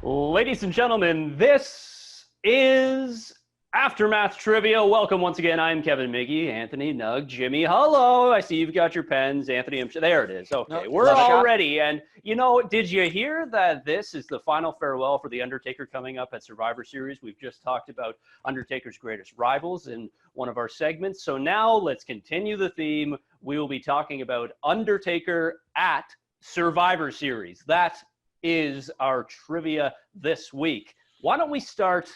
Ladies and gentlemen, this is Aftermath Trivia. Welcome once again. I'm Kevin Miggy, Anthony, Nug, Jimmy. Hello. I see you've got your pens. Anthony, there it is. Okay, we're all ready. And, you know, did you hear that this is the final farewell for The Undertaker coming up at Survivor Series? We've just talked about Undertaker's greatest rivals in one of our segments. So now let's continue the theme. We will be talking about Undertaker at Survivor Series. That is our trivia this week. Why don't we start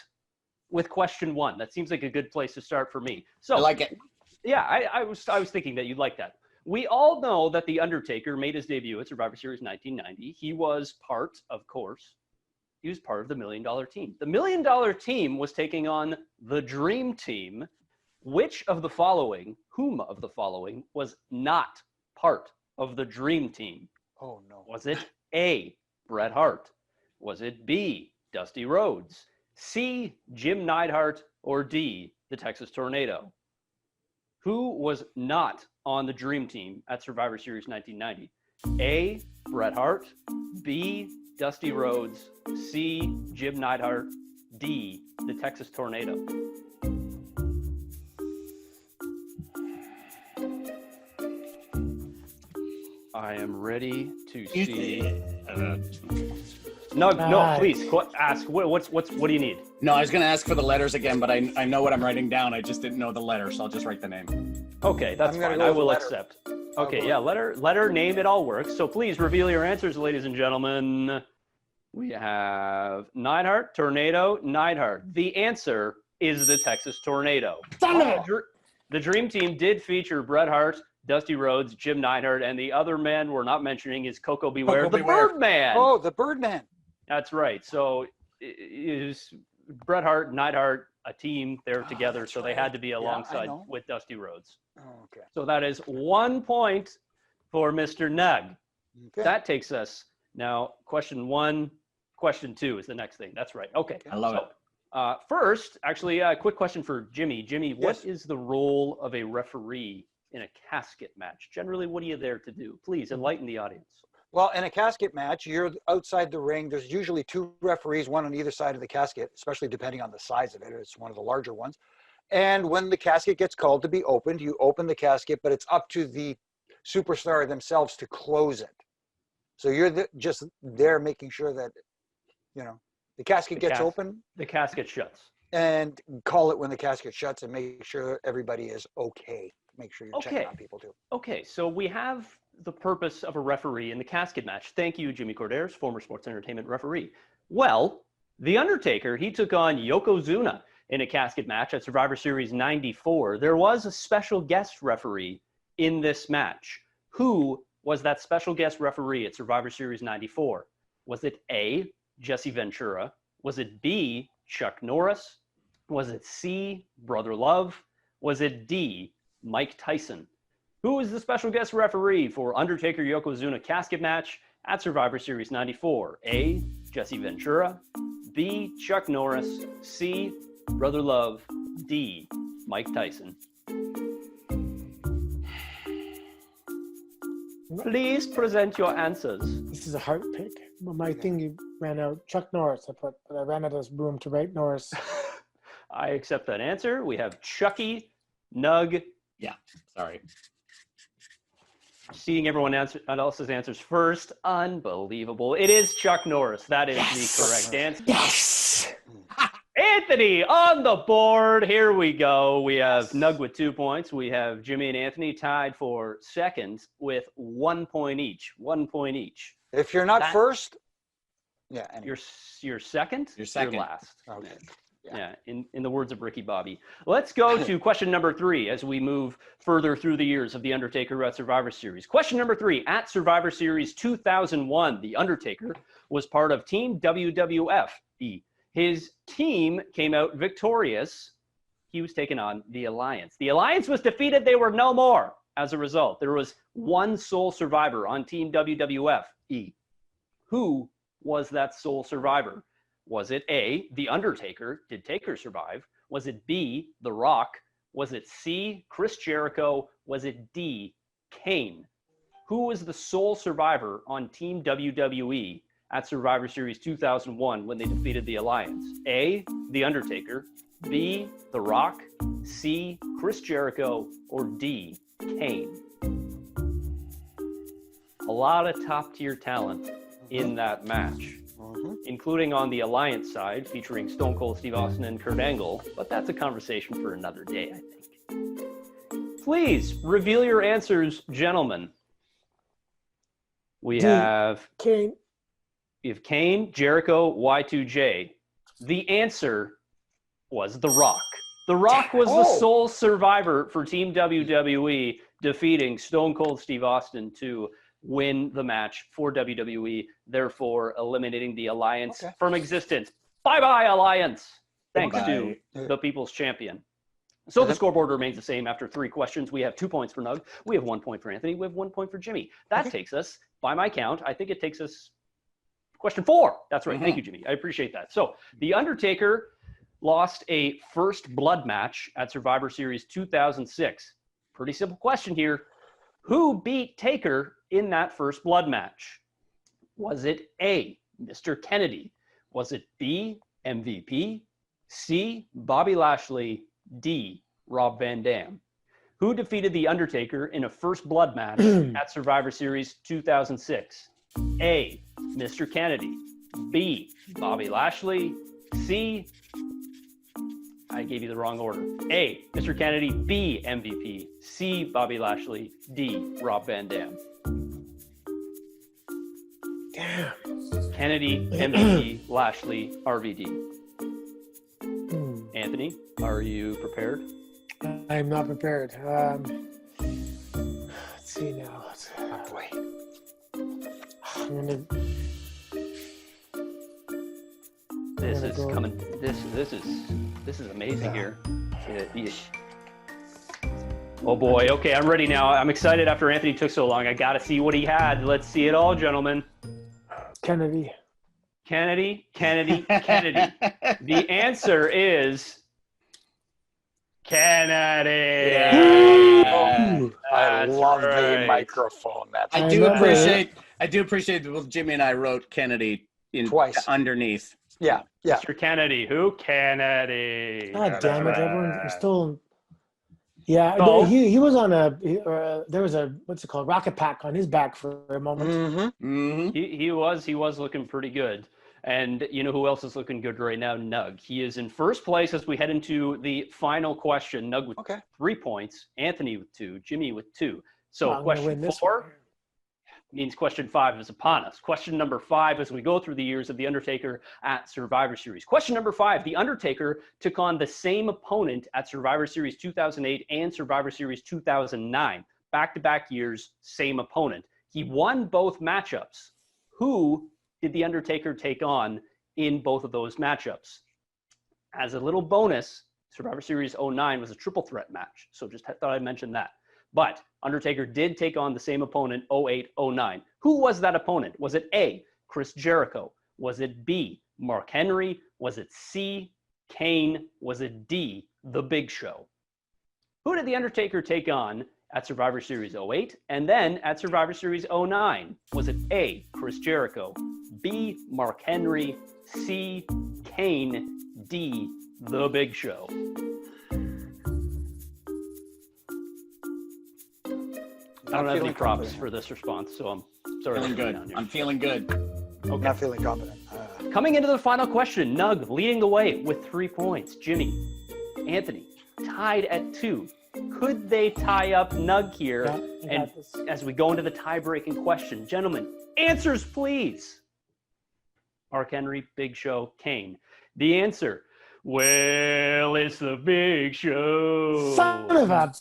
with question one? That seems like a good place to start for me. So I like it. Yeah, I was thinking that you'd like that. We all know that The Undertaker made his debut at Survivor Series 1990. He was part, of course, he was part of the $1 Million Team. The $1 Million Team was taking on the Dream Team. Which of the following, whom of the following, was not part of the Dream Team? Oh, no. Was it A, Bret Hart? Was it B, Dusty Rhodes? C, Jim Neidhart? Or D, the Texas Tornado? Who was not on the Dream Team at Survivor Series 1990? A, Bret Hart. B, Dusty Rhodes. C, Jim Neidhart. D, the Texas Tornado. I am ready to see. No, please ask. What do you need? No, I was going to ask for the letters again, but I know what I'm writing down. I just didn't know the letter, so I'll just write the name. Okay, that's fine. I will accept. Okay, yeah, letter, name, it all works. So please reveal your answers, ladies and gentlemen. We have Neidhart, Tornado, Neidhart. The answer is the Texas Tornado. The Dream Team did feature Bret Hart, Dusty Rhodes, Jim Neidhart, and the other man we're not mentioning is Coco Beware, the Birdman. Oh, the Birdman. That's right. So it was Bret Hart, Neidhart, a team. They're together, so they had to be alongside with Dusty Rhodes. Oh, okay. So that is 1 point for Mr. Nug. Okay. That takes us now. Question one, question two is the next thing. That's right. Okay. I love it. First, actually, a quick question for Jimmy. Jimmy, what is the role of a referee in a casket match? Generally, what are you there to do? Please enlighten the audience. Well, in a casket match, you're outside the ring. There's usually two referees, one on either side of the casket, especially depending on the size of it. It's one of the larger ones. And when the casket gets called to be opened, you open the casket, but it's up to the superstar themselves to close it. So you're just there making sure that, you know, the casket gets open. The casket shuts. And call it when the casket shuts and make sure everybody is okay. Make sure you're checking on people too. Okay, so we have the purpose of a referee in the casket match. Thank you, Jimmy Corderas, former sports entertainment referee. Well, The Undertaker, he took on Yokozuna in a casket match at Survivor Series 94. There was a special guest referee in this match. Who was that special guest referee at Survivor Series 94? Was it A, Jesse Ventura? Was it B, Chuck Norris? Was it C, Brother Love? Was it D, Mike Tyson? Who is the special guest referee for Undertaker Yokozuna casket match at Survivor Series 94? A, Jesse Ventura. B, Chuck Norris. C, Brother Love. D, Mike Tyson. Please present your answers. This is a heart pick. But my thing ran out. Chuck Norris, but I ran out of room to write Norris. I accept that answer. We have Chucky, Nug. Yeah, sorry. Seeing everyone else's answers first. Unbelievable. It is Chuck Norris. That is the correct answer. Yes! Anthony on the board. Here we go. We have Nug with 2 points. We have Jimmy and Anthony tied for second with 1 point each. 1 point each. If you're not first, anyway. You're second? You're second. You're last. Okay. Yeah, in the words of Ricky Bobby. Let's go to question number 3 as we move further through the years of The Undertaker at Survivor Series. Question number 3, at Survivor Series 2001, The Undertaker was part of Team WWF. His team came out victorious. He was taking on the Alliance. The Alliance was defeated. They were no more. As a result, there was one sole survivor on Team WWF. Who was that sole survivor? Was it A, The Undertaker? Did Taker survive? Was it B, The Rock? Was it C, Chris Jericho? Was it D, Kane? Who was the sole survivor on Team WWE at Survivor Series 2001 when they defeated the Alliance? A, The Undertaker, B, The Rock, C, Chris Jericho, or D, Kane? A lot of top-tier talent in that match, including on the Alliance side, featuring Stone Cold Steve Austin and Kurt Angle, but that's a conversation for another day, I think. Please reveal your answers, gentlemen. We have Kane. Kane, Jericho, Y2J. The answer was The Rock. The Rock was the sole survivor for Team WWE, defeating Stone Cold Steve Austin to win the match for WWE, therefore eliminating the Alliance from existence. Bye-bye, Alliance. Thanks to the People's Champion. So the scoreboard remains the same after 3 questions. We have 2 points for Nug. We have 1 point for Anthony. We have 1 point for Jimmy. That takes us, by my count, I think it takes us question 4. That's right. Thank you, Jimmy. I appreciate that. So The Undertaker lost a first blood match at Survivor Series 2006. Pretty simple question here. Who beat Taker in that first blood match? Was it A, Mr. Kennedy? Was it B, MVP? C, Bobby Lashley? D, Rob Van Dam? Who defeated The Undertaker in a first blood match at Survivor Series 2006? A, Mr. Kennedy. B, Bobby Lashley. C, I gave you the wrong order. A, Mr. Kennedy. B, MVP. C, Bobby Lashley. D, Rob Van Dam. Damn. Kennedy, MVP, Lashley, RVD. Anthony, are you prepared? I'm not prepared. Let's see now. Oh, boy. I'm gonna. This is coming. This is amazing here. Oh boy. Okay, I'm ready now. I'm excited after Anthony took so long. I got to see what he had. Let's see it all, gentlemen. Kennedy. Kennedy. The answer is Kennedy. Yeah. I love the right. microphone. I do appreciate that Jimmy and I wrote Kennedy in Twice underneath. Yeah. Mr. Kennedy. Who? Kennedy. God damn it! Everyone's still. Yeah, No. he was on there was a what's it called, rocket pack on his back for a moment. He was looking pretty good. And you know who else is looking good right now? Nug. He is in first place as we head into the final question. Nug with 3 points, Anthony with 2, Jimmy with 2. So question 4 means question 5 is upon us. Question number 5 as we go through the years of The Undertaker at Survivor Series. Question number 5, The Undertaker took on the same opponent at Survivor Series 2008 and Survivor Series 2009. Back-to-back years, same opponent. He won both matchups. Who did The Undertaker take on in both of those matchups? As a little bonus, Survivor Series 09 was a triple threat match, so just thought I'd mention that. But Undertaker did take on the same opponent 08-09. Who was that opponent? Was it A, Chris Jericho? Was it B, Mark Henry? Was it C, Kane? Was it D, The Big Show? Who did The Undertaker take on at Survivor Series 08 and then at Survivor Series 09? Was it A, Chris Jericho? B, Mark Henry? C, Kane? D, The Big Show? I don't have any props for this response, so I'm sorry. Feeling good. I'm feeling good. Okay. Not feeling confident. Coming into the final question, Nug leading the way with 3 points. Jimmy, Anthony tied at 2. Could they tie up Nug here? Yeah, and as we go into the tie-breaking question, gentlemen, answers please. Mark Henry, Big Show, Kane. The answer, well, it's The Big Show. Son of a...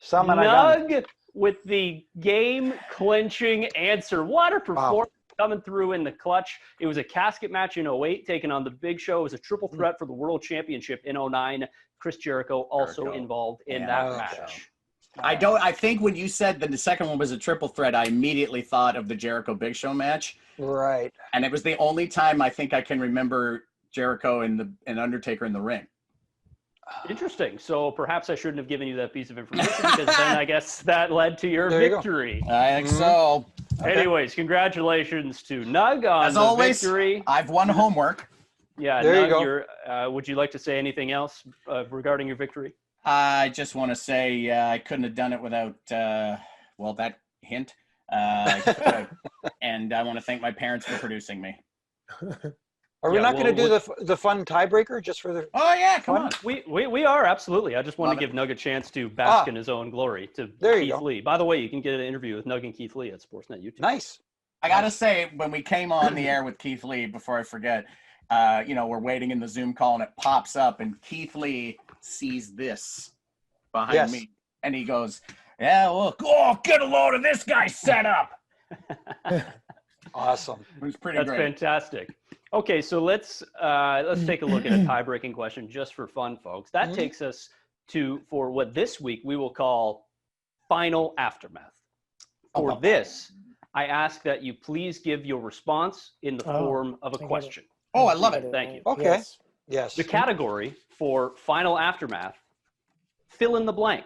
Nug with the game-clinching answer. What a performance coming through in the clutch. It was a casket match in 08, taking on The Big Show. It was a triple threat for the World Championship in 09. Chris Jericho also involved in that match. I think when you said that the second one was a triple threat, I immediately thought of the Jericho Big Show match. Right. And it was the only time I think I can remember Jericho and Undertaker in the ring. Interesting. So perhaps I shouldn't have given you that piece of information because then I guess that led to your victory. I think so. Okay. Anyways, congratulations to Nug on As the always, victory. I've won homework. Yeah, There you Nug, go. would you like to say anything else regarding your victory? I just want to say I couldn't have done it without, well, that hint. And I want to thank my parents for producing me. Are we Yeah, not going to well, do the fun tiebreaker just for the? Oh, yeah, come on. We are, absolutely. I just wanted Love to it. give Nug a chance to bask in his own glory. To There you Keith go. Lee. By the way, you can get an interview with Nug and Keith Lee at Sportsnet YouTube. Nice. I got to say, when we came on the air with Keith Lee, before I forget, we're waiting in the Zoom call and it pops up and Keith Lee sees this behind Yes. me. And he goes, yeah, well, oh, get a load of this guy's setup. Awesome. It was pretty That's great. fantastic. Okay, so let's take a look at a tie-breaking question just for fun, folks. That takes us for what this week we will call Final Aftermath. For this, I ask that you please give your response in the form of a question. Oh, I love it. Thank you. Okay. Yes. Yes. The category for Final Aftermath, fill in the blank.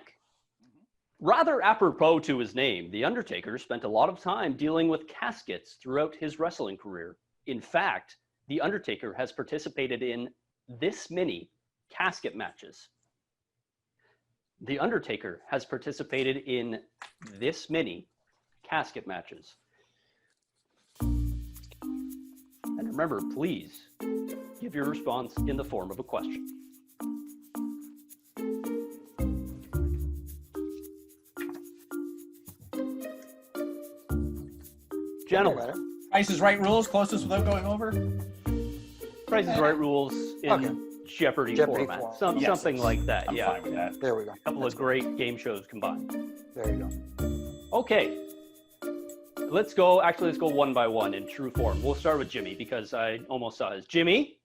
Rather apropos to his name, The Undertaker spent a lot of time dealing with caskets throughout his wrestling career. In fact, The Undertaker has participated in this many casket matches. The Undertaker has participated in this many casket matches. And remember, please give your response in the form of a question. Gentlemen, Price is Right rules, closest without going over? Price is Right rules in Okay. Jeopardy Jeopardy format. form. Yes, Something like that, I'm yeah. fine with that. There we go. A couple of great game shows combined. There you go. Okay. Let's go one by one in true form. We'll start with Jimmy because I almost saw his. Jimmy,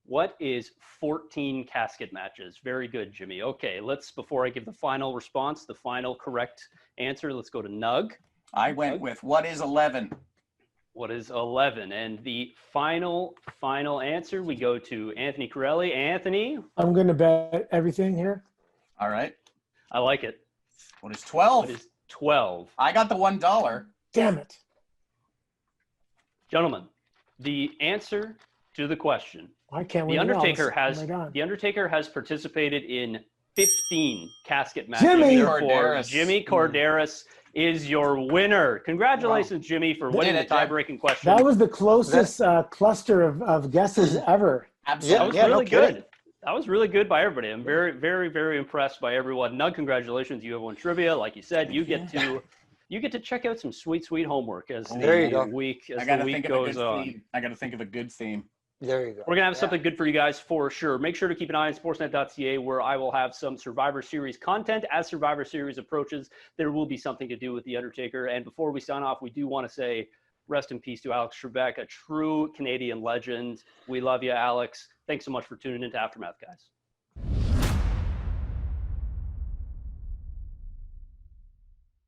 what is 14 casket matches? Very good, Jimmy. Okay, before I give the final response, the final correct answer, let's go to Nug. I went with what is 11? What is 11? And the final answer, we go to Anthony Corelli. Anthony, I'm going to bet everything here. All right. I like it. What is 12? What is 12? I got the $1. Damn it. Gentlemen, the answer to the question. I can't win. The Undertaker has participated in 15 casket matches. Jimmy Therefore, Corderas. Jimmy Corderas is your winner. Congratulations, Jimmy, for winning the Did it, Jim. tie-breaking question. That was the closest cluster of guesses ever. Absolutely. That was Yeah, no really kidding. good. That was really good by everybody. I'm very, very, very impressed by everyone. Nug, congratulations. You have won trivia. Like you said, you get to check out some sweet week as There you go. the week I gotta goes think of a good on. theme. I got to think of a good theme. There you go. We're going to have Yeah. something good for you guys for sure. Make sure to keep an eye on sportsnet.ca where I will have some Survivor Series content. As Survivor Series approaches, there will be something to do with The Undertaker. And before we sign off, we do want to say rest in peace to Alex Trebek, a true Canadian legend. We love you, Alex. Thanks so much for tuning into Aftermath, guys.